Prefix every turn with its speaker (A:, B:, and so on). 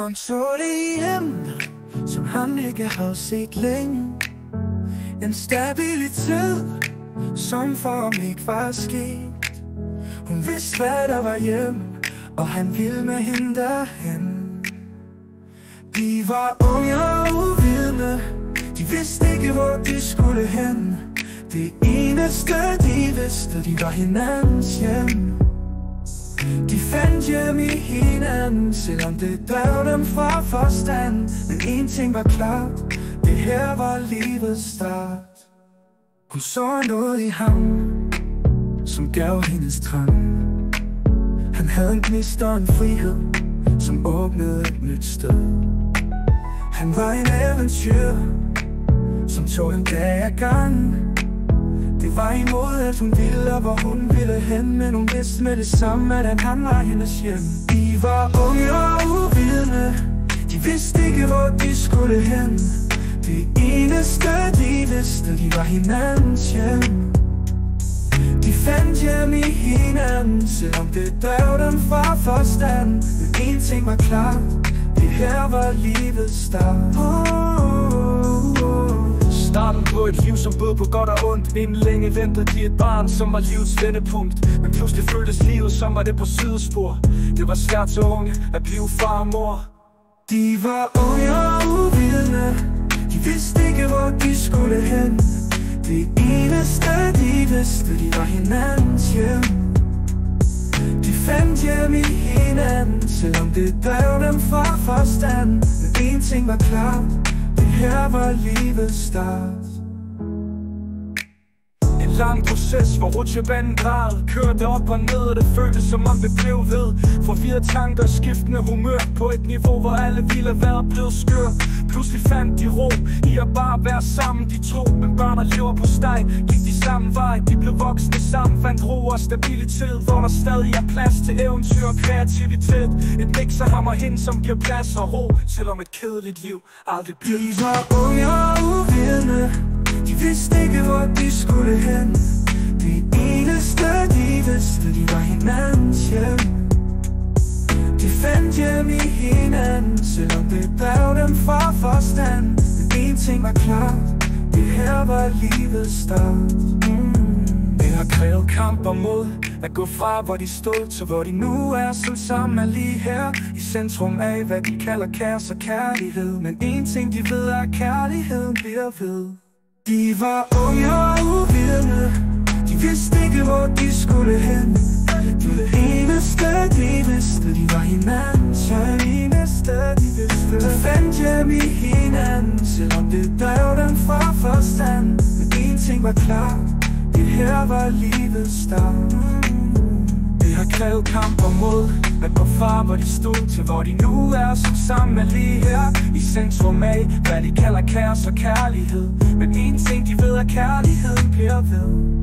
A: Han så det hjem, som han ikke havde set længe. En stabilitet, som for ham ikke var sket. Hun vidste hvad der var hjem, og han ville med hende derhen. De var unge og uvidende, de vidste ikke hvor de skulle hen. Det eneste de vidste, de var hinandens hjem. De fandt hjem i hinanden, selvom det drev dem fra forstand. Men en ting var klart, det her var livets start. Hun så noget i ham, som gav hendes trang. Han havde en gnist og en frihed, som åbnede et nyt sted. Han var en eventyr, som tog en dag ad gang. Det var imod at hun ville, og hvor hun ville hen. Men hun vidste med det samme, at han var hendes hjem. De var unge og uvidende, de vidste ikke hvor de skulle hen. Det eneste de vidste, de var hinandens hjem. De fandt hjem i hinanden, selvom det drev dem fra forstand. Men en ting var klart, det her var livets start.
B: Starten på et liv som både på godt og ondt. Inden længe ventede de et barn, som var livets vendepunkt. Men pludselig føltes livet som var det på sidespor. Det var svært til unge at blive far og mor.
A: De var unge og uvidende, de vidste ikke hvor de skulle hen. Det eneste de vidste, de var hinandens hjem. De fandt hjem i hinanden, selvom det drev dem fra forstand. Men en ting var klart, det her var livets start.
B: En lang proces, hvor rutsjebanen græd. Kørte op og ned, og det føltes som om det blev ved. Forvirrede tanker, skiftende humør. På et niveau, hvor alle ville være blevet skør. Pludselig fandt de ro i at bare være sammen. De to med børn og lever på steg, gik de samme vej. De blev voksne sammen, fandt ro og stabilitet, hvor der stadig er plads til eventyr og kreativitet. Et mix af ham og hende, som giver plads og ro, selvom et kedeligt liv aldrig bliver.
A: De var unge og uvidende, de vidste ikke hvor de skulle hen. Det eneste de vidste, de var hinandens hjem. De fandt hjem i hinanden, selvom det drev dem fra forstand. Men en ting var klart, det her var livets start.
B: Det har krævet kamp og mod at gå fra hvor de stod til hvor de nu er. Som sammen er lige her i centrum af hvad de kalder kaos og kærlighed. Men en ting de ved er at kærligheden bliver ved.
A: De var unge og uvidende, de vidste ikke hvor de skulle hen. Det eneste de vidste, de var hinandens hjem. De fandt hjem i hinanden, selvom det drev dem fra forstand. Men en ting var klart, det her var livets start.
B: Det har krævet kamp og mod at gå fra hvor de stod til hvor de nu er. Som sammen er lige her i centrum af hvad de kalder kaos og kærlighed. Men en ting de ved er kærligheden bliver ved.